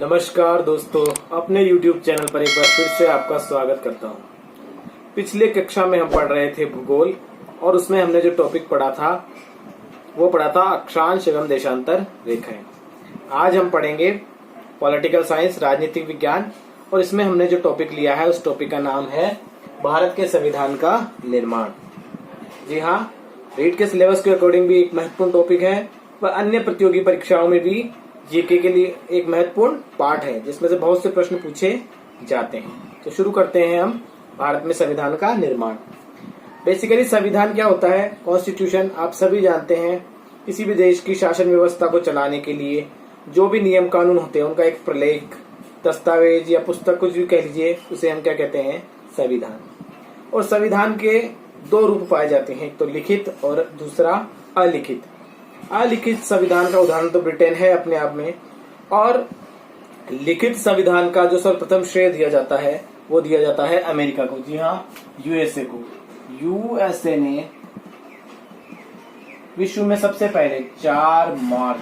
नमस्कार दोस्तों, अपने YouTube चैनल पर एक बार फिर से आपका स्वागत करता हूं। पिछले कक्षा में हम पढ़ रहे थे भूगोल और उसमें हमने जो टॉपिक पढ़ा था वो पढ़ा था अक्षांश एवं देशांतर रेखाएं। आज हम पढ़ेंगे पॉलिटिकल साइंस, राजनीतिक विज्ञान, और इसमें हमने जो टॉपिक लिया है उस टॉपिक का नाम है भारत के संविधान का निर्माण। जी हाँ, रीट के सिलेबस के अकॉर्डिंग भी एक महत्वपूर्ण टॉपिक है व अन्य प्रतियोगी परीक्षाओं में भी जीके के लिए एक महत्वपूर्ण पार्ट है जिसमें से बहुत से प्रश्न पूछे जाते हैं। तो शुरू करते हैं हम भारत में संविधान का निर्माण। बेसिकली संविधान क्या होता है? कॉन्स्टिट्यूशन आप सभी जानते हैं। किसी भी देश की शासन व्यवस्था को चलाने के लिए जो भी नियम कानून होते हैं उनका एक प्रलेख, दस्तावेज या पुस्तक, कुछ भी कह लीजिए, उसे हम क्या कहते हैं? संविधान। और संविधान के दो रूप पाए जाते हैं, एक तो लिखित और दूसरा अलिखित। अलिखित संविधान का उदाहरण तो ब्रिटेन है अपने आप में, और लिखित संविधान का जो सर्वप्रथम श्रेय दिया जाता है वो दिया जाता है अमेरिका को। जी हाँ, यूएसए को। यूएसए ने विश्व में सबसे पहले 4 मार्च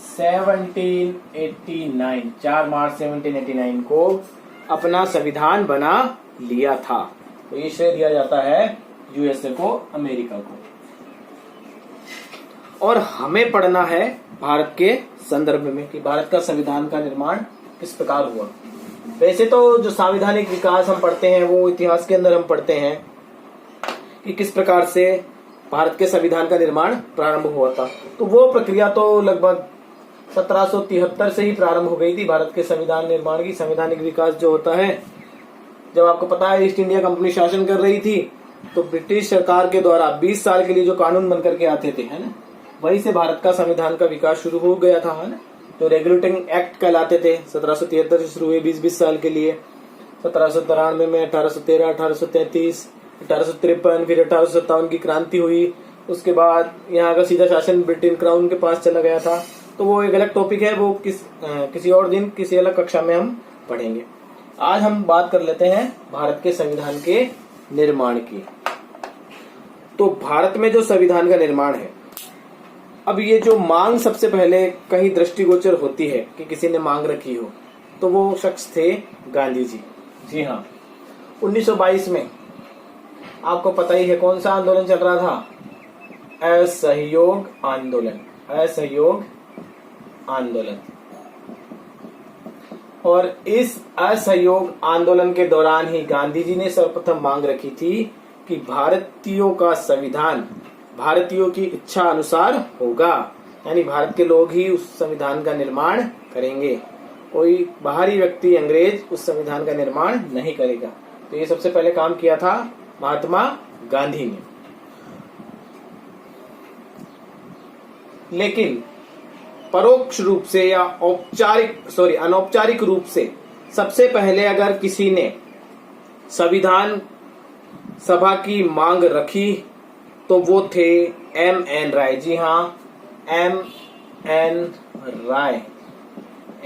1789 को अपना संविधान बना लिया था। तो ये श्रेय दिया जाता है यूएसए को, अमेरिका को। और हमें पढ़ना है भारत के संदर्भ में कि भारत का संविधान का निर्माण किस प्रकार हुआ। वैसे तो जो संवैधानिक विकास हम पढ़ते हैं वो इतिहास के अंदर हम पढ़ते हैं कि किस प्रकार से भारत के संविधान का निर्माण प्रारंभ हुआ था। तो वो प्रक्रिया तो लगभग 1773 से ही प्रारंभ हो गई थी भारत के संविधान निर्माण की। संवैधानिक विकास जो होता है, जब आपको पता है ईस्ट इंडिया कंपनी शासन कर रही थी तो ब्रिटिश सरकार के द्वारा 20 साल के लिए जो कानून बन करके आते थे, है ना, वहीं से भारत का संविधान का विकास शुरू हो गया था, है ना। जो रेगुलेटिंग एक्ट कहलाते थे 1773 से शुरू हुए 20-20 साल के लिए। 1793 में 1813, 1833, 1853, फिर 1857 की क्रांति हुई। उसके बाद यहाँ का सीधा शासन ब्रिटेन क्राउन के पास चला गया था। तो वो एक अलग टॉपिक है, वो किसी और दिन किसी अलग कक्षा में हम पढ़ेंगे। आज हम बात कर लेते हैं भारत के संविधान के निर्माण की। तो भारत में जो संविधान का निर्माण है, अब ये जो मांग सबसे पहले कहीं दृष्टिगोचर होती है कि किसी ने मांग रखी हो, तो वो शख्स थे गांधी जी। जी हाँ, 1922 में आपको पता ही है कौन सा आंदोलन चल रहा था? असहयोग आंदोलन। असहयोग आंदोलन। और इस असहयोग आंदोलन के दौरान ही गांधी जी ने सर्वप्रथम मांग रखी थी कि भारतीयों का संविधान भारतीयों की इच्छा अनुसार होगा, यानी भारत के लोग ही उस संविधान का निर्माण करेंगे। कोई बाहरी व्यक्ति, अंग्रेज, उस संविधान का निर्माण नहीं करेगा। तो ये सबसे पहले काम किया था महात्मा गांधी ने। लेकिन परोक्ष रूप से या अनौपचारिक रूप से सबसे पहले अगर किसी ने संविधान सभा की मांग रखी तो वो थे M.N. राय। जी हाँ, M.N. राय,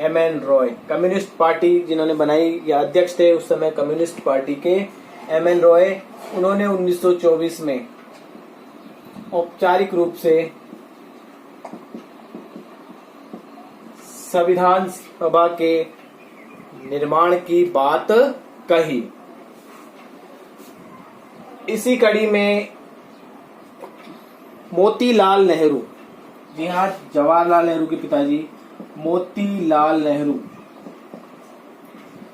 M.N. रॉय, कम्युनिस्ट पार्टी जिन्होंने बनाई या अध्यक्ष थे उस समय कम्युनिस्ट पार्टी के M.N. रॉय। उन्होंने 1924 में औपचारिक रूप से संविधान सभा के निर्माण की बात कही। इसी कड़ी में मोतीलाल नेहरू, जी हाँ, जवाहरलाल नेहरू के पिताजी मोतीलाल नेहरू,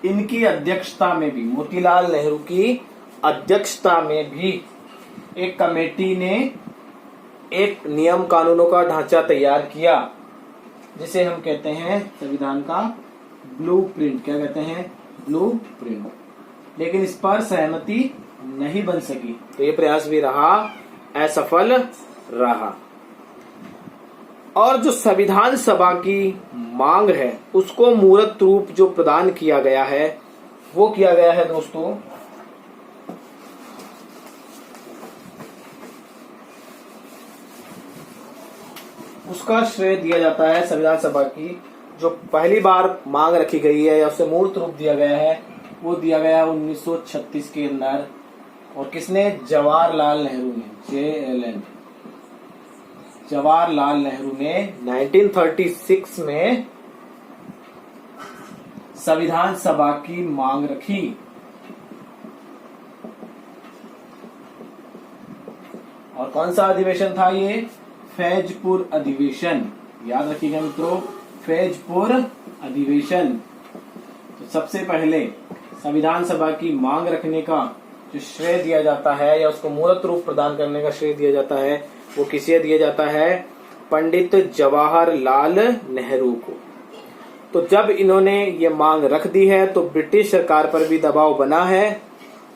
इनकी अध्यक्षता में भी, मोतीलाल नेहरू की अध्यक्षता में भी एक कमेटी ने एक नियम कानूनों का ढांचा तैयार किया जिसे हम कहते हैं संविधान का ब्लूप्रिंट। क्या कहते हैं? ब्लूप्रिंट। लेकिन इस पर सहमति नहीं बन सकी, तो ये प्रयास भी रहा असफल रहा। और जो संविधान सभा की मांग है उसको मूर्त रूप जो प्रदान किया गया है वो किया गया है दोस्तों उसका श्रेय दिया जाता है संविधान सभा की जो पहली बार मांग रखी गई है या उसे मूर्त रूप दिया गया है, वो दिया गया 1936 के अंदर। और किसने? जवाहरलाल नेहरू ने, JLN। जवाहरलाल नेहरू ने 1936 में संविधान सभा की मांग रखी? और कौन सा अधिवेशन था ये? फैजपुर अधिवेशन। याद रखिएगा मित्रों, फैजपुर अधिवेशन। तो सबसे पहले संविधान सभा की मांग रखने का जो श्रेय दिया जाता है या उसको मूर्त रूप प्रदान करने का श्रेय दिया जाता है वो किसे दिया जाता है? पंडित जवाहरलाल नेहरू को। तो जब इन्होंने ये मांग रख दी है तो ब्रिटिश सरकार पर भी दबाव बना है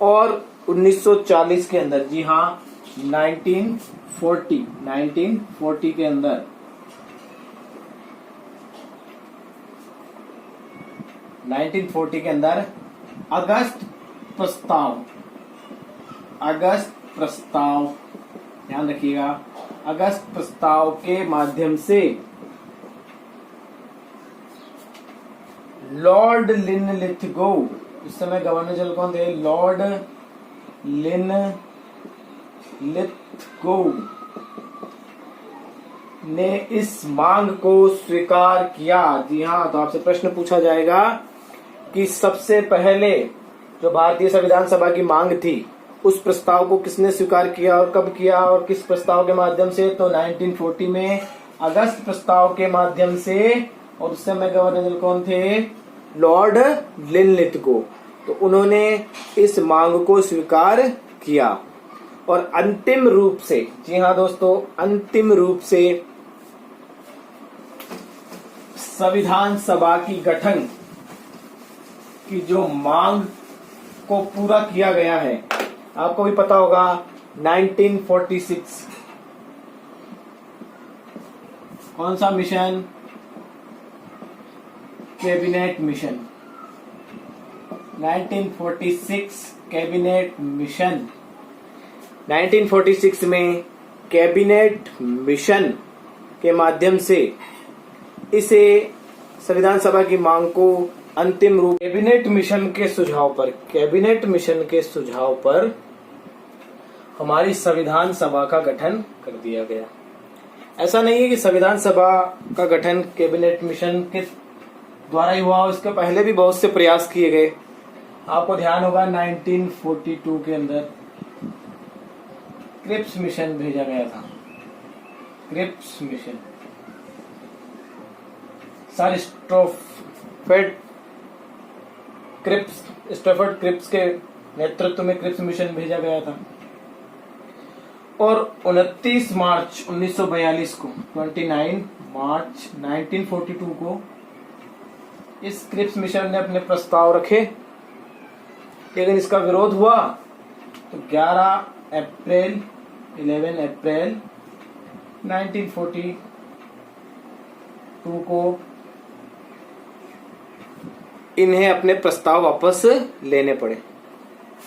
और 1940 के अंदर, जी हाँ 1940 के अंदर अगस्त प्रस्ताव, ध्यान रखिएगा, अगस्त प्रस्ताव के माध्यम से लॉर्ड लिनलिथगो, उस समय गवर्नर जनरल कौन थे? लॉर्ड लिनलिथगो ने इस मांग को स्वीकार किया। जी हाँ, तो आपसे प्रश्न पूछा जाएगा कि सबसे पहले जो भारतीय संविधान सभा की मांग थी उस प्रस्ताव को किसने स्वीकार किया और कब किया और किस प्रस्ताव के माध्यम से? तो 1940 में अगस्त प्रस्ताव के माध्यम से। और उस समय गवर्नर जनरल कौन थे? Lord Linlithgow. तो उन्होंने इस मांग को स्वीकार किया और अंतिम रूप से, जी हाँ दोस्तों, अंतिम रूप से संविधान सभा की गठन की जो मांग को पूरा किया गया है, आपको भी पता होगा 1946 कौन सा mission? Cabinet mission. 1946 cabinet mission. 1946 में कैबिनेट मिशन के माध्यम से इसे संविधान सभा की मांग को अंतिम रूप, कैबिनेट मिशन के सुझाव पर हमारी संविधान सभा का गठन कर दिया गया। ऐसा नहीं है कि संविधान सभा का गठन कैबिनेट मिशन के द्वारा ही हुआ, इसके पहले भी बहुत से प्रयास किए गए। आपको ध्यान होगा 1942 के अंदर क्रिप्स मिशन भेजा गया था। Cripps mission sir Stafford Cripps के नेतृत्व में क्रिप्स मिशन भेजा गया था। और 29 मार्च 1942 को, 29 मार्च 1942 को इस क्रिप्स मिशन ने अपने प्रस्ताव रखे, लेकिन इसका विरोध हुआ। तो 11 अप्रैल 1942 को इन्हें अपने प्रस्ताव वापस लेने पड़े।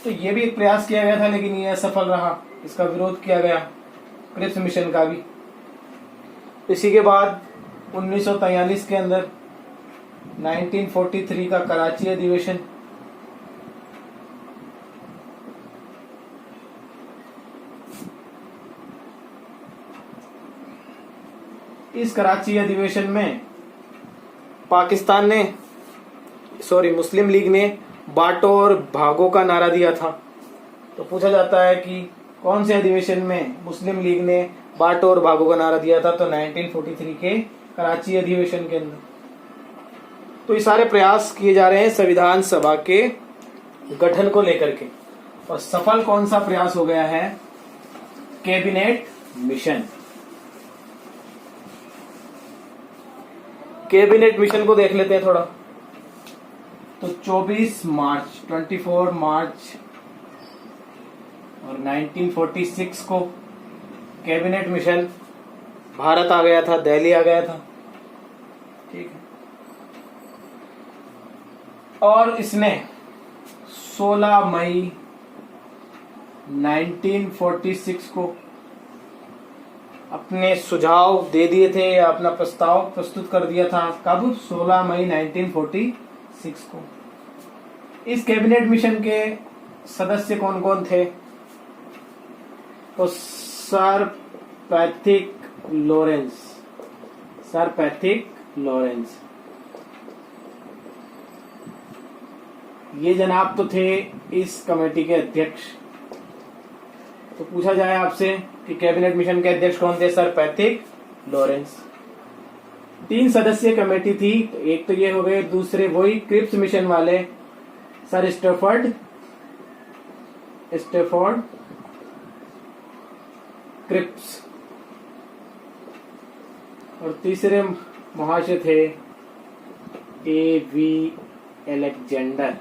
तो ये भी एक प्रयास किया गया था, लेकिन ये असफल रहा। इसका विरोध किया गया क्रिप्स मिशन का भी। इसी के बाद 1943 के अंदर 1943 का कराची अधिवेशन, इस कराची अधिवेशन में मुस्लिम लीग ने बांटो और भागो का नारा दिया था। तो पूछा जाता है कि कौन से अधिवेशन में मुस्लिम लीग ने बांटो और भागो का नारा दिया था? तो 1943 के कराची अधिवेशन के अंदर। तो ये सारे प्रयास किए जा रहे हैं संविधान सभा के गठन को लेकर के। और सफल कौन सा प्रयास हो गया है? Cabinet mission. कैबिनेट मिशन को देख लेते हैं थोड़ा। तो 24 मार्च और 1946 को कैबिनेट मिशन भारत आ गया था, दिल्ली आ गया था। ठीक है। और इसने 16 मई 1946 को अपने सुझाव दे दिए थे या अपना प्रस्ताव प्रस्तुत कर दिया था। कब? 16 मई 1946 को। इस कैबिनेट मिशन के सदस्य कौन कौन थे? तो सर पैथिक लॉरेंस, ये जनाब तो थे इस कमेटी के अध्यक्ष। तो पूछा जाए आपसे कि कैबिनेट मिशन के अध्यक्ष कौन थे? Sir Patrick Lawrence. 3 सदस्यीय कमेटी थी, एक तो ये हो गए, दूसरे वही क्रिप्स मिशन वाले सर स्टैफोर्ड क्रिप्स, और तीसरे महाशय थे A.V. अलेक्जेंडर।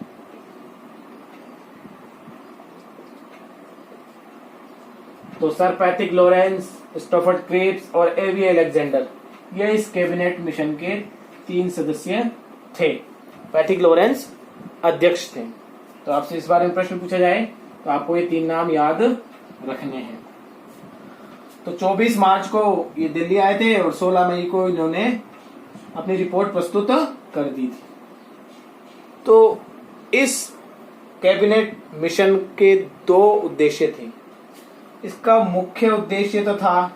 तो sir Patrick Lawrence, Stafford Cripps और A.V. अलेक्जेंडर, ये इस कैबिनेट मिशन के 3 सदस्य थे। पैट्रिक लॉरेंस अध्यक्ष थे। तो आपसे इस बारे में प्रश्न पूछा जाए तो आपको ये 3 नाम याद रखने हैं। तो 24 मार्च को ये दिल्ली आए थे और 16 मई को इन्होंने अपनी रिपोर्ट प्रस्तुत कर दी थी। तो इस कैबिनेट मिशन के 2 उद्देश्य थे। इसका मुख्य उद्देश्य तो था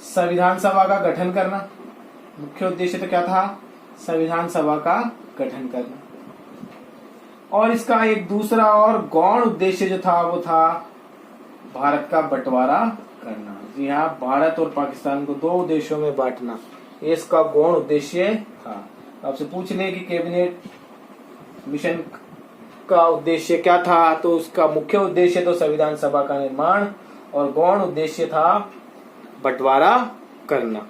संविधान सभा का गठन करना। मुख्य उद्देश्य तो क्या था? संविधान सभा का गठन करना। और इसका एक दूसरा और गौण उद्देश्य जो था वो था भारत का बंटवारा करना। जी हाँ, भारत और पाकिस्तान को 2 देशों में बांटना, ये इसका गौण उद्देश्य था। आपसे पूछ ले कि कैबिनेट मिशन का उद्देश्य क्या था, तो उसका मुख्य उद्देश्य तो संविधान सभा का निर्माण और गौण उद्देश्य था बंटवारा करना।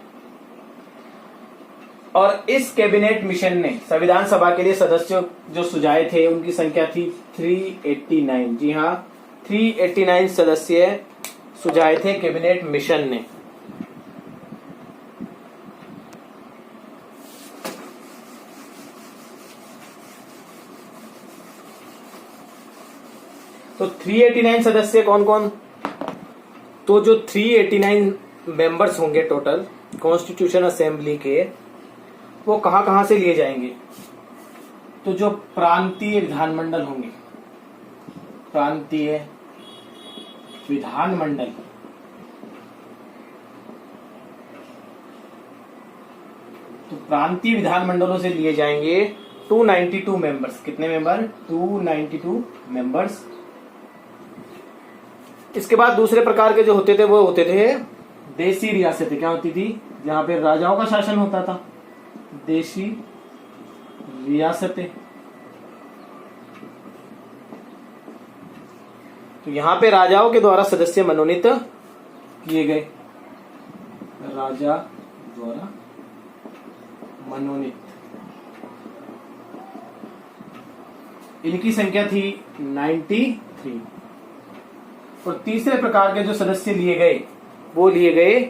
और इस कैबिनेट मिशन ने संविधान सभा के लिए सदस्य जो सुझाए थे उनकी संख्या थी 389। जी हाँ, 389 सदस्य सुझाए थे कैबिनेट मिशन ने। तो 389 सदस्य कौन कौन? तो जो 389 मेंबर्स होंगे टोटल कॉन्स्टिट्यूशन असेंबली के, वो कहां कहां से लिए जाएंगे? तो जो प्रांतीय विधानमंडल होंगे, प्रांतीय विधानमंडल, तो प्रांतीय विधानमंडलों से लिए जाएंगे 292 मेंबर्स। कितने मेंबर? 292 मेंबर्स। इसके बाद दूसरे प्रकार के जो होते थे वो होते थे देशी रियासतें। क्या होती थी? जहां पे राजाओं का शासन होता था, देशी रियासतें। तो यहां पे राजाओं के द्वारा सदस्य मनोनीत किए गए, राजा द्वारा मनोनीत। इनकी संख्या थी 93। और तीसरे प्रकार के जो सदस्य लिए गए वो लिए गए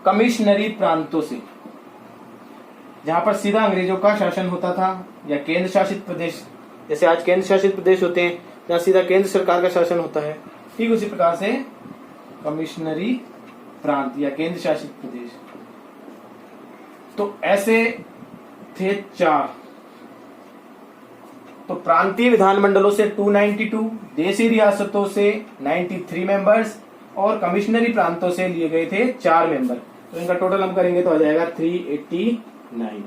कमिश्नरी प्रांतों से, जहां पर सीधा अंग्रेजों का शासन होता था, या केंद्र शासित प्रदेश, जैसे आज केंद्र शासित प्रदेश होते हैं जहां सीधा केंद्र सरकार का शासन होता है, ठीक उसी प्रकार से कमिश्नरी प्रांत या केंद्र शासित प्रदेश। तो ऐसे थे 4। तो प्रांतीय विधानमंडलों से 292, देशी रियासतों से 93 मेंबर्स और कमिश्नरी प्रांतों से लिए गए थे 4 मेंबर। तो इनका टोटल हम करेंगे तो आ जाएगा 389।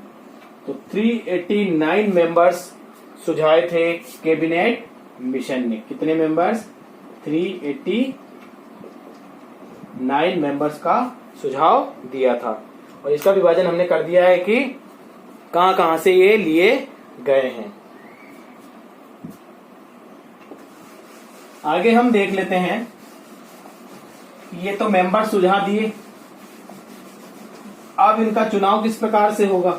तो 389 मेंबर्स सुझाए थे कैबिनेट मिशन ने। कितने मेंबर्स? 389 मेंबर्स का सुझाव दिया था। और इसका विभाजन हमने कर दिया है कि कहां कहां से ये लिए गए हैं। आगे हम देख लेते हैं, ये तो मेंबर सुझाव दिए, अब इनका चुनाव किस प्रकार से होगा?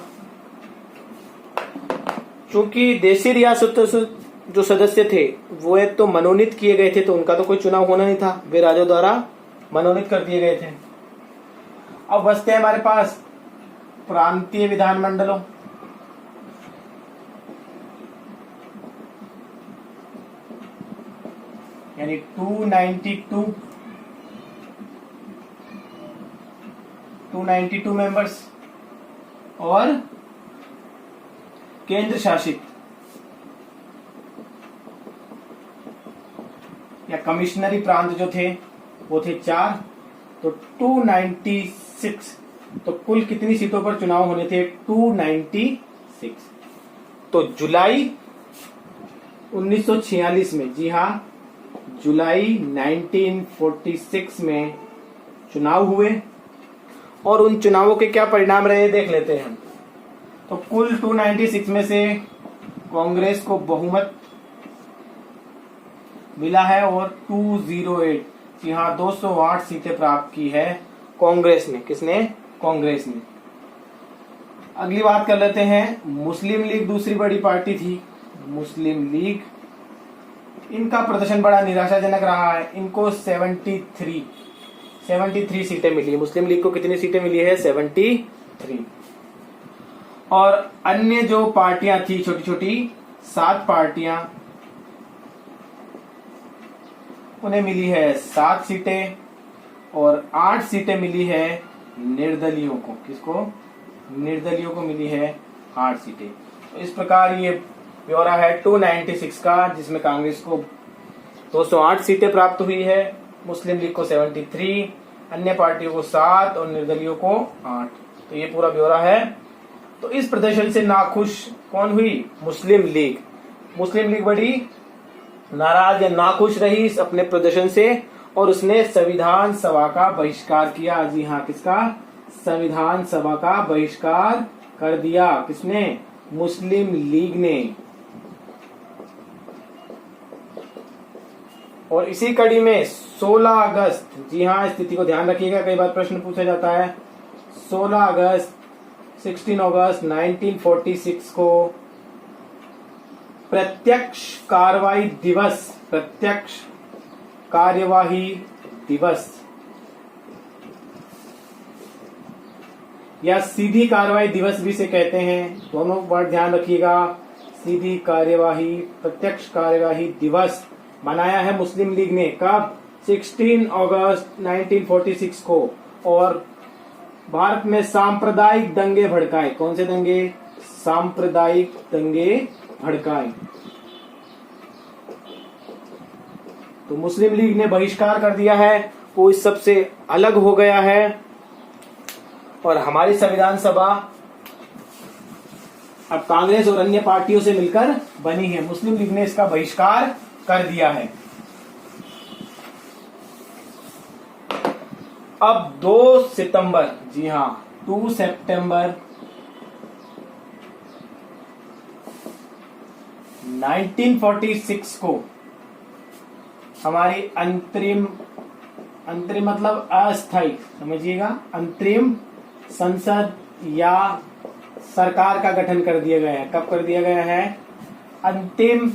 क्योंकि देशी रियासतों से जो सदस्य थे वो एक तो मनोनीत किए गए थे, तो उनका तो कोई चुनाव होना नहीं था, वे राजाओं द्वारा मनोनीत कर दिए गए थे। अब बचते हैं हमारे पास प्रांतीय विधानमंडलों। यानी 292 मेंबर्स और केंद्र शासित या कमिश्नरी प्रांत जो थे वो थे 4। तो 296। तो कुल कितनी सीटों पर चुनाव होने थे? 296। तो जुलाई 1946 में, जी हाँ, जुलाई 1946 में चुनाव हुए और उन चुनावों के क्या परिणाम रहे देख लेते हैं हम। तो कुल 296 में से कांग्रेस को बहुमत मिला है और 208, जी हाँ, 208 सीटें प्राप्त की है कांग्रेस ने। किसने? कांग्रेस ने। अगली बात कर लेते हैं, मुस्लिम लीग दूसरी बड़ी पार्टी थी। मुस्लिम लीग, इनका प्रदर्शन बड़ा निराशाजनक रहा है। इनको 73 सीटें मिली। मुस्लिम लीग को कितनी सीटें मिली है? 73। और अन्य जो पार्टियां थी छोटी छोटी 7 पार्टियां, उन्हें मिली है 7 सीटें और 8 सीटें मिली है निर्दलीयों को। किसको? निर्दलीयों को मिली है 8 सीटें। तो इस प्रकार ये ब्यौरा है 296 का, जिसमें कांग्रेस को 208 सीटें प्राप्त हुई है, मुस्लिम लीग को 73, अन्य पार्टियों को 7 और निर्दलीयों को 8। तो ये पूरा ब्यौरा है। तो इस प्रदर्शन से नाखुश कौन हुई? मुस्लिम लीग। मुस्लिम लीग बड़ी नाराज या नाखुश रही इस अपने प्रदर्शन से और उसने संविधान सभा का बहिष्कार किया। जी हाँ, किसका? संविधान सभा का बहिष्कार कर दिया। किसने? मुस्लिम लीग ने। और इसी कड़ी में 16 अगस्त, जी हाँ, स्थिति को ध्यान रखिएगा, कई बार प्रश्न पूछा जाता है। 16 अगस्त 1946 को प्रत्यक्ष कार्यवाही दिवस या सीधी कार्रवाई दिवस भी से कहते हैं, दोनों वर्ड ध्यान रखिएगा। सीधी कार्यवाही, प्रत्यक्ष कार्यवाही दिवस मनाया है मुस्लिम लीग ने। कब? 16 अगस्त 1946 को। और भारत में सांप्रदायिक दंगे भड़काए। कौन से दंगे? सांप्रदायिक दंगे भड़काए। तो मुस्लिम लीग ने बहिष्कार कर दिया है, वो इस सब से अलग हो गया है और हमारी संविधान सभा अब कांग्रेस और अन्य पार्टियों से मिलकर बनी है। मुस्लिम लीग ने इसका बहिष्कार कर दिया है। अब 2 सितंबर, जी हाँ, 2 सितंबर 1946 को हमारी अंतरिम मतलब अस्थायी, समझिएगा, अंतरिम संसद या सरकार का गठन कर दिया गया है। कब कर दिया गया है? अंतरिम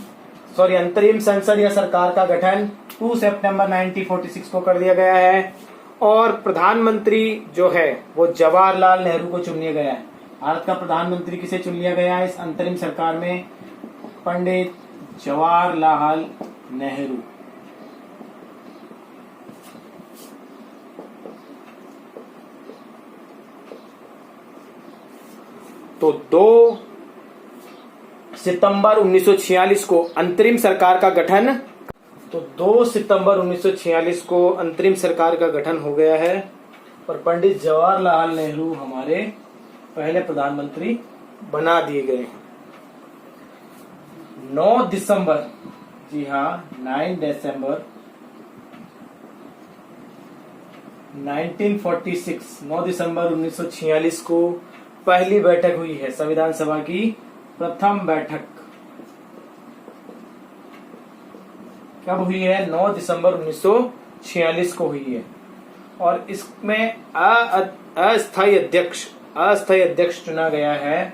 संसद या सरकार का गठन 2 सितंबर 1946 को कर दिया गया है। और प्रधानमंत्री जो है वो जवाहरलाल नेहरू को चुन लिया गया है। भारत का प्रधानमंत्री किसे चुन लिया गया है इस अंतरिम सरकार में? पंडित जवाहरलाल नेहरू। तो 2 सितंबर 1946 को अंतरिम सरकार का गठन, तो 2 सितंबर 1946 को अंतरिम सरकार का गठन हो गया है और पंडित जवाहरलाल नेहरू हमारे पहले प्रधानमंत्री बना दिए गए हैं। 9 दिसंबर, जी हाँ, 9 दिसंबर 1946, 9 दिसंबर 1946 को पहली बैठक हुई है, संविधान सभा की प्रथम बैठक। कब हुई है? 9 दिसंबर 1946 को हुई है। और इसमें अस्थायी अध्यक्ष चुना गया है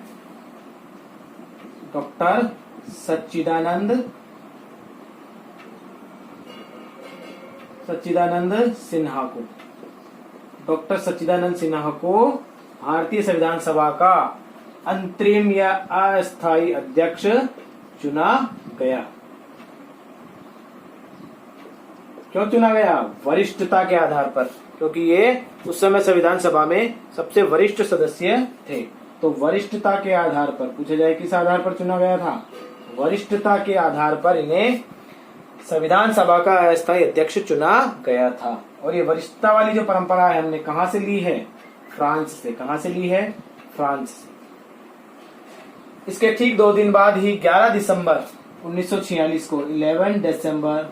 डॉक्टर सच्चिदानंद सिन्हा को। डॉक्टर सच्चिदानंद सिन्हा को भारतीय संविधान सभा का अंतरिम या अस्थायी अध्यक्ष चुना गया। क्यों चुना गया? वरिष्ठता के आधार पर, क्योंकि ये उस समय संविधान सभा में सबसे वरिष्ठ सदस्य थे। तो वरिष्ठता के आधार पर पूछा जाए किस आधार पर चुना गया था? वरिष्ठता के आधार पर इन्हें संविधान सभा का अस्थायी अध्यक्ष चुना गया था। और ये वरिष्ठता वाली जो परंपरा है हमने कहां से ली है? फ्रांस से। कहां से ली है? फ्रांस से। इसके ठीक 2 दिन बाद ही 11 दिसंबर 1946 को 11 दिसंबर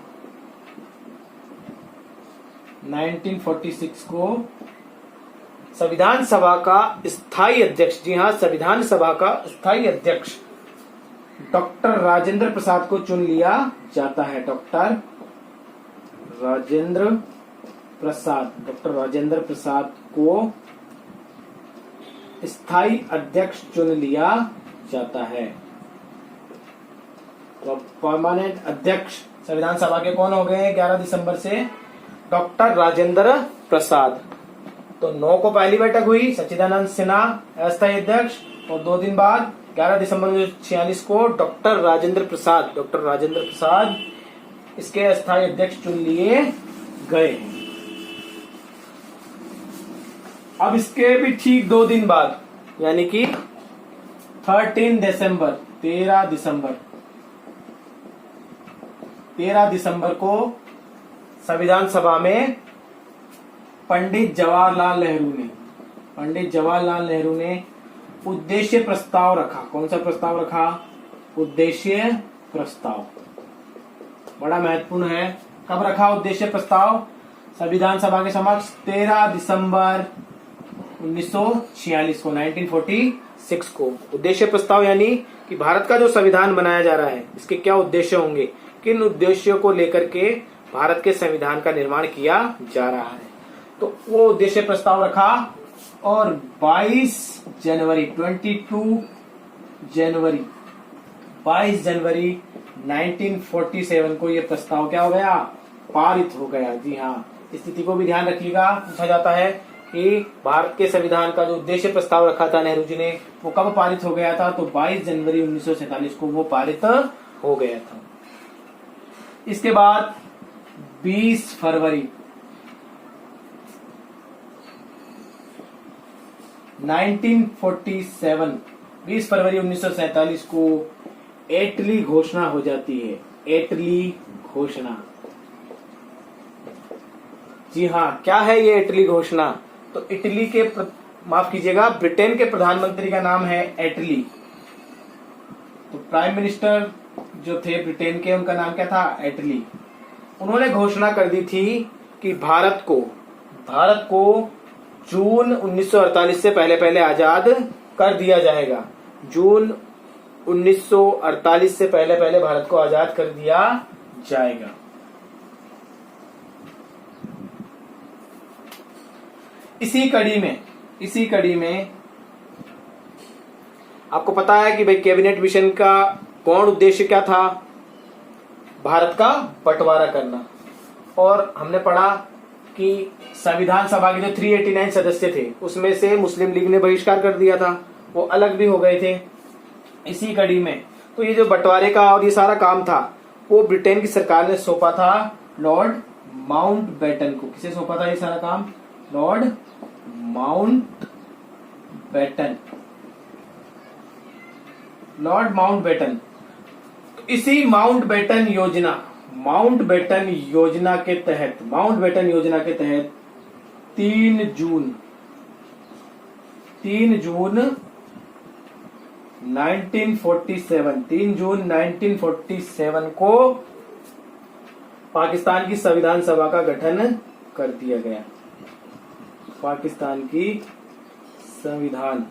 1946 को संविधान सभा का स्थायी अध्यक्ष, जी हाँ, संविधान सभा का स्थायी अध्यक्ष डॉक्टर राजेंद्र प्रसाद को चुन लिया जाता है। डॉक्टर राजेंद्र प्रसाद को स्थायी अध्यक्ष चुन लिया जाता है। तो परमानेंट अध्यक्ष संविधान सभा के कौन हो गए 11 दिसंबर से? डॉक्टर राजेंद्र प्रसाद। तो 9 को पहली बैठक हुई, सच्चिदानंद सिन्हा अस्थायी अध्यक्ष, और 2 दिन बाद 11 दिसंबर 1946 को डॉक्टर राजेंद्र प्रसाद इसके अस्थायी अध्यक्ष चुन लिए गए। अब इसके भी ठीक 2 दिन बाद यानी कि 13 दिसंबर को संविधान सभा में पंडित जवाहरलाल नेहरू ने उद्देश्य प्रस्ताव रखा। कौन सा प्रस्ताव रखा? उद्देश्य प्रस्ताव। बड़ा महत्वपूर्ण है। कब रखा उद्देश्य प्रस्ताव? संविधान सभा के समक्ष 13 दिसंबर 1946 को 1946 को। उद्देश्य प्रस्ताव यानी कि भारत का जो संविधान बनाया जा रहा है इसके क्या उद्देश्य होंगे, किन उद्देश्यों को लेकर के भारत के संविधान का निर्माण किया जा रहा है। तो वो उद्देश्य प्रस्ताव रखा और 22 जनवरी 1947 को ये प्रस्ताव क्या हो गया? पारित हो गया। जी हाँ, स्थिति को भी ध्यान रखिएगा। पूछा जाता है कि भारत के संविधान का जो उद्देश्य प्रस्ताव रखा था नेहरू जी ने, वो कब पारित हो गया था? तो 22 जनवरी 1947 को वो पारित हो गया था। इसके बाद 20 फरवरी 1947 को एटली घोषणा हो जाती है। एटली घोषणा। जी हाँ, क्या है ये एटली घोषणा? तो इटली के माफ कीजिएगा, ब्रिटेन के प्रधानमंत्री का नाम है एटली। तो प्राइम मिनिस्टर जो थे ब्रिटेन के, उनका नाम क्या था? एटली। उन्होंने घोषणा कर दी थी कि भारत को जून 1948 से पहले आजाद कर दिया जाएगा। जून 1948 से पहले भारत को आजाद कर दिया जाएगा। इसी कड़ी में आपको पता है कि भाई कैबिनेट मिशन का गौण उद्देश्य क्या था? भारत का बंटवारा करना। और हमने पढ़ा कि संविधान सभा के जो 389 सदस्य थे उसमें से मुस्लिम लीग ने बहिष्कार कर दिया था, वो अलग भी हो गए थे इसी कड़ी में। तो ये जो बंटवारे का और ये सारा काम था वो ब्रिटेन की सरकार ने सौंपा था लॉर्ड माउंटबेटन को। किसे सौंपा था ये सारा काम? Lord Mountbatten. इसी माउंटबेटन योजना के तहत 3 जून 1947 को पाकिस्तान की संविधान सभा का गठन कर दिया गया। पाकिस्तान की संविधान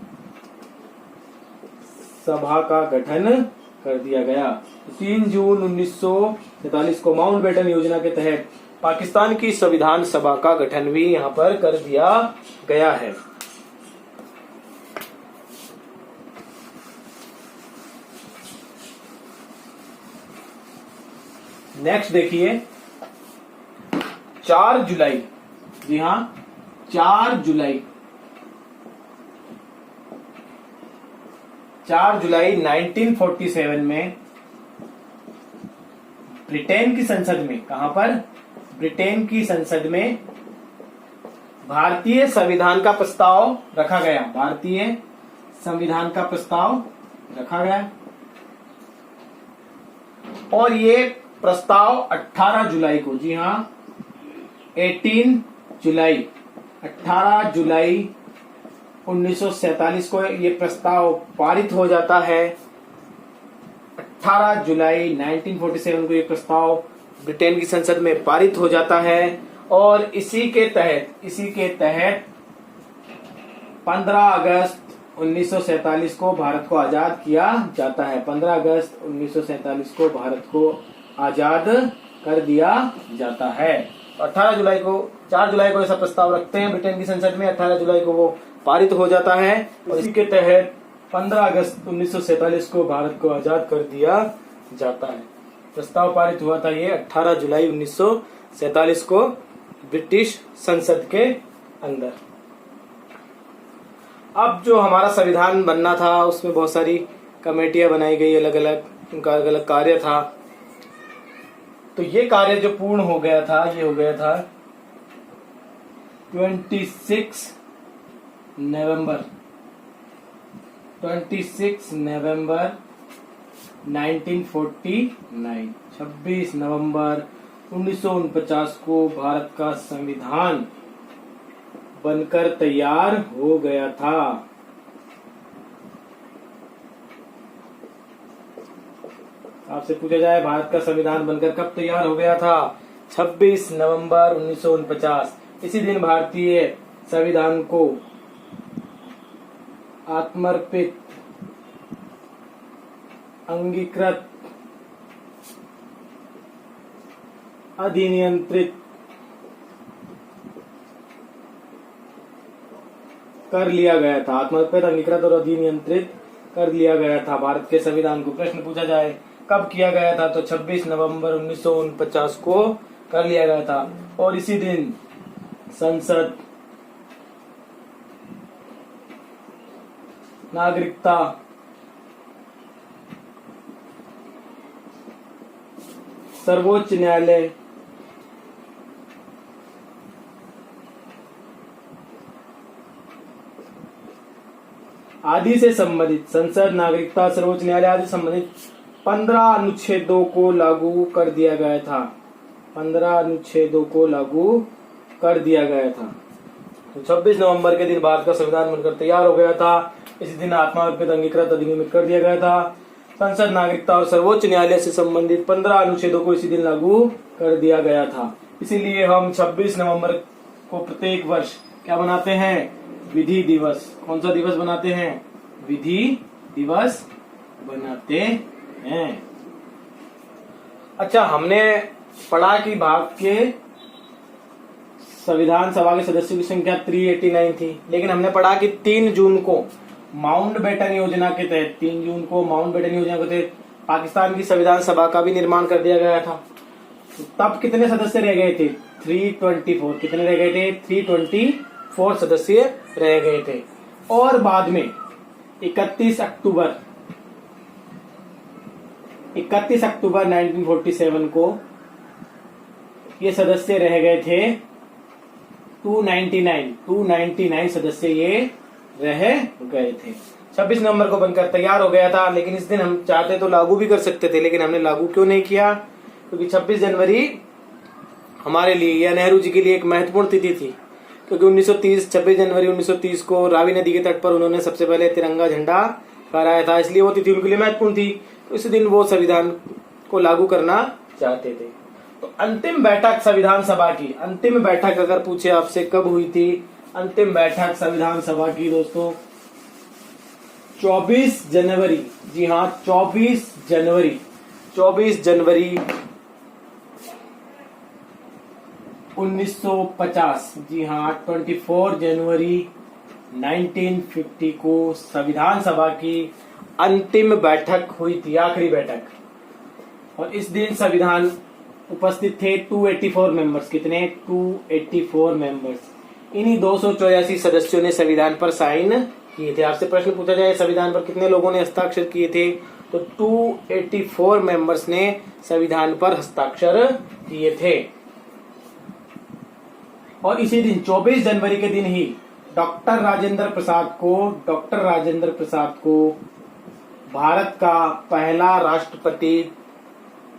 सभा का गठन कर दिया गया। 3 जून 1947 को माउंटबेटन योजना के तहत पाकिस्तान की संविधान सभा का गठन भी यहां पर कर दिया गया है। नेक्स्ट देखिए 4 जुलाई। जी हां, 4 जुलाई 1947 में ब्रिटेन की संसद में, कहां पर? ब्रिटेन की संसद में भारतीय संविधान का प्रस्ताव रखा गया। भारतीय संविधान का प्रस्ताव रखा गया और ये प्रस्ताव 18 जुलाई को, जी हां 18 जुलाई 1947 को ये प्रस्ताव पारित हो जाता है। 18 जुलाई 1947 को ये प्रस्ताव ब्रिटेन की संसद में पारित हो जाता है और इसी के तहत 15 अगस्त 1947 को भारत को आजाद किया जाता है। 15 अगस्त 1947 को भारत को आजाद कर दिया जाता है। 4 जुलाई को ऐसा प्रस्ताव रखते हैं ब्रिटेन की संसद में। 18 जुलाई को वो पारित हो जाता है और इसी के तहत 15 अगस्त 1947 को भारत को आजाद कर दिया जाता है। प्रस्ताव पारित हुआ था ये 18 जुलाई 1947 को ब्रिटिश संसद के अंदर। अब जो हमारा संविधान बनना था उसमें बहुत सारी कमेटियां बनाई गई, अलग अलग उनका अलग अलग कार्य था। तो ये कार्य जो पूर्ण हो गया था ये हो गया था 26 नवंबर 1949। 26 नवंबर 1949 को भारत का संविधान बनकर तैयार हो गया था। आपसे पूछा जाए भारत का संविधान बनकर कब तैयार हो गया था? 26 नवंबर 1949। इसी दिन भारतीय संविधान को आत्मर्पित, अंगीकृत, अधिनियंत्रित कर लिया गया था। आत्मर्पित, अंगीकृत और अधिनियंत्रित कर लिया गया था भारत के संविधान को। प्रश्न पूछा जाए कब किया गया था तो 26 नवंबर 1949 को कर लिया गया था और इसी दिन संसद नागरिकता सर्वोच्च न्यायालय आदि से संबंधित, संसद, नागरिकता, सर्वोच्च न्यायालय आदि संबंधित 15 अनुच्छेदों को लागू कर दिया गया था। 15 अनुच्छेदों को लागू कर दिया गया था। तो 26 नवंबर के दिन भारत का संविधान बनकर तैयार हो गया था। इसी दिन आत्मर्पित, अंगीकृत, अधिनियमित कर दिया गया था। संसद, नागरिकता और सर्वोच्च न्यायालय से संबंधित 15 अनुच्छेदों को इसी दिन लागू कर दिया गया था। इसीलिए हम 26 नवंबर को प्रत्येक वर्ष क्या बनाते हैं? विधि दिवस। कौन सा दिवस बनाते हैं? विधि दिवस बनाते हैं। अच्छा, हमने पढ़ा कि भारत के संविधान सभा के सदस्यों की संख्या 389 थी, लेकिन हमने पढ़ा कि 3 जून को माउंटबेटन योजना के तहत पाकिस्तान की संविधान सभा का भी निर्माण कर दिया गया था। तो तब कितने सदस्य रह गए थे? 324। कितने रह गए थे? 324 सदस्य रह गए थे। और बाद में 31 अक्टूबर 1947 को ये सदस्य रह गए थे 299 सदस्य ये रह गए थे। 26 नवंबर को बनकर तैयार हो गया था, लेकिन इस दिन हम चाहते तो लागू भी कर सकते थे, लेकिन हमने लागू क्यों नहीं किया? क्योंकि 26 जनवरी हमारे लिए या नेहरू जी के लिए एक महत्वपूर्ण तिथि थी। क्योंकि 26 जनवरी 1930 को रावी नदी के तट पर उन्होंने सबसे पहले तिरंगा झंडा फहराया था, इसलिए वो तिथि उनके लिए महत्वपूर्ण थी। तो इस दिन वो संविधान को लागू करना चाहते थे। तो अंतिम बैठक संविधान सभा की, अंतिम बैठक अगर पूछे आपसे कब हुई थी? अंतिम बैठक संविधान सभा की दोस्तों 24 जनवरी, जी हाँ 24 जनवरी 1950, जी हाँ 24 जनवरी 1950 को संविधान सभा की अंतिम बैठक हुई थी, आखिरी बैठक। और इस दिन संविधान उपस्थित थे 284 मेंबर्स। कितने? 284 मेंबर्स। इन्हीं 284 सदस्यों ने संविधान पर साइन किए थे। आपसे प्रश्न पूछा जाए संविधान पर कितने लोगों ने हस्ताक्षर किए थे तो 284 मेंबर्स ने संविधान पर हस्ताक्षर किए थे। और इसी दिन 24 जनवरी के दिन ही डॉक्टर राजेंद्र प्रसाद को भारत का पहला राष्ट्रपति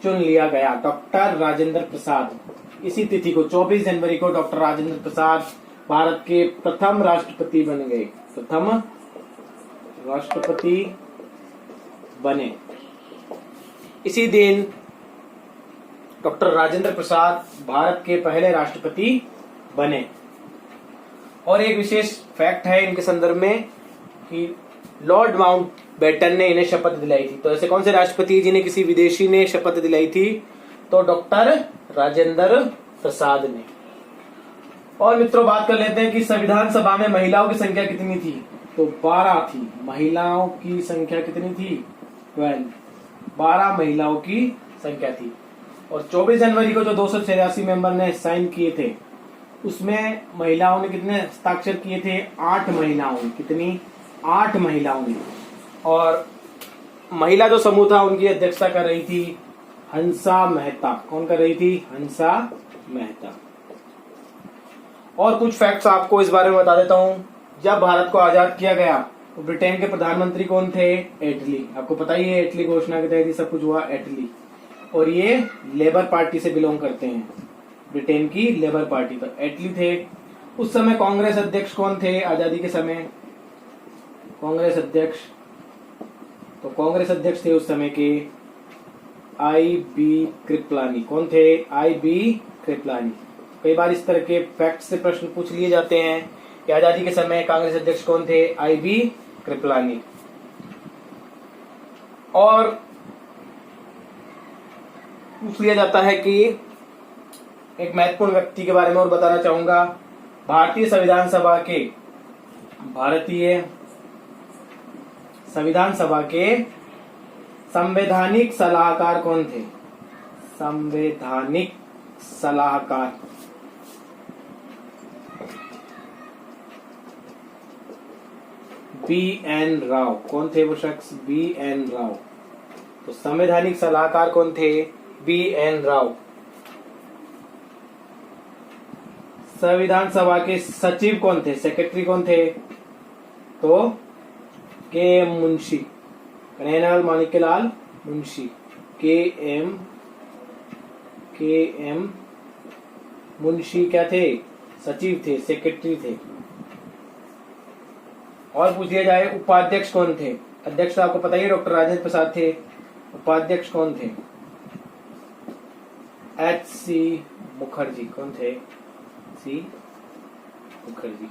चुन लिया गया। डॉक्टर राजेंद्र प्रसाद, इसी तिथि को 24 जनवरी को डॉक्टर राजेंद्र प्रसाद भारत के प्रथम राष्ट्रपति बन गए, प्रथम राष्ट्रपति बने। इसी दिन डॉक्टर राजेंद्र प्रसाद भारत के पहले राष्ट्रपति बने। और एक विशेष फैक्ट है इनके संदर्भ में कि लॉर्ड माउंटबेटन ने इन्हें शपथ दिलाई थी। तो ऐसे कौन से राष्ट्रपति जिन्हें किसी विदेशी ने शपथ दिलाई थी? तो डॉक्टर राजेंद्र प्रसाद ने। और मित्रों बात कर लेते हैं कि संविधान सभा में महिलाओं की संख्या कितनी थी? तो 12 थी। महिलाओं की संख्या कितनी थी? 12 महिलाओं की संख्या थी। और 24 जनवरी को जो 286 मेंबर ने साइन किए थे उसमें महिलाओं ने कितने हस्ताक्षर किए थे? 8 महिलाओं ने। कितनी? 8 महिलाओं ने। और महिला जो समूह था उनकी अध्यक्षता कर रही थी हंसा मेहता। कौन कर रही थी? हंसा मेहता। और कुछ फैक्ट्स आपको इस बारे में बता देता हूं। जब भारत को आजाद किया गया तो ब्रिटेन के प्रधानमंत्री कौन थे? एटली। आपको पता ही है एटली घोषणा के तहत ही सब कुछ हुआ। एटली। और ये लेबर पार्टी से बिलोंग करते हैं, ब्रिटेन की लेबर पार्टी। तो एटली थे। उस समय कांग्रेस अध्यक्ष कौन थे आजादी के समय? कांग्रेस अध्यक्ष, तो कांग्रेस अध्यक्ष थे उस समय के आई.बी. कृपलानी। कौन थे? आई.बी. कृपलानी। कई बार इस तरह के फैक्ट से प्रश्न पूछ लिए जाते हैं कि आजादी के समय कांग्रेस अध्यक्ष कौन थे? आई.बी. कृपलानी। और पूछ लिया जाता है कि एक महत्वपूर्ण व्यक्ति के बारे में और बताना चाहूंगा। भारतीय संविधान सभा के संवैधानिक सलाहकार कौन थे? संवैधानिक सलाहकार बी.एन. राव। कौन थे वो शख्स? बी.एन. राव। तो संवैधानिक सलाहकार कौन थे? बी.एन. राव। संविधान सभा के सचिव कौन थे? सेक्रेटरी कौन थे? तो के.एम. मुंशी, कन्हैयालाल माणिक्यलाल मुंशी। के.एम. मुंशी क्या थे? सचिव थे, सेक्रेटरी थे। और पूछ लिया जाए उपाध्यक्ष कौन थे? अध्यक्ष तो आपको पता ही डॉक्टर राजेंद्र प्रसाद थे। उपाध्यक्ष कौन थे? एच.सी. मुखर्जी। कौन थे? सी मुखर्जी।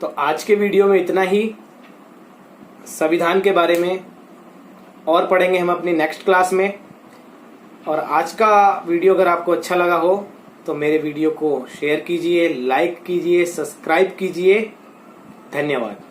तो आज के वीडियो में इतना ही संविधान के बारे में, और पढ़ेंगे हम अपनी नेक्स्ट क्लास में। और आज का वीडियो अगर आपको अच्छा लगा हो तो मेरे वीडियो को शेयर कीजिए, लाइक कीजिए, सब्सक्राइब कीजिए। धन्यवाद।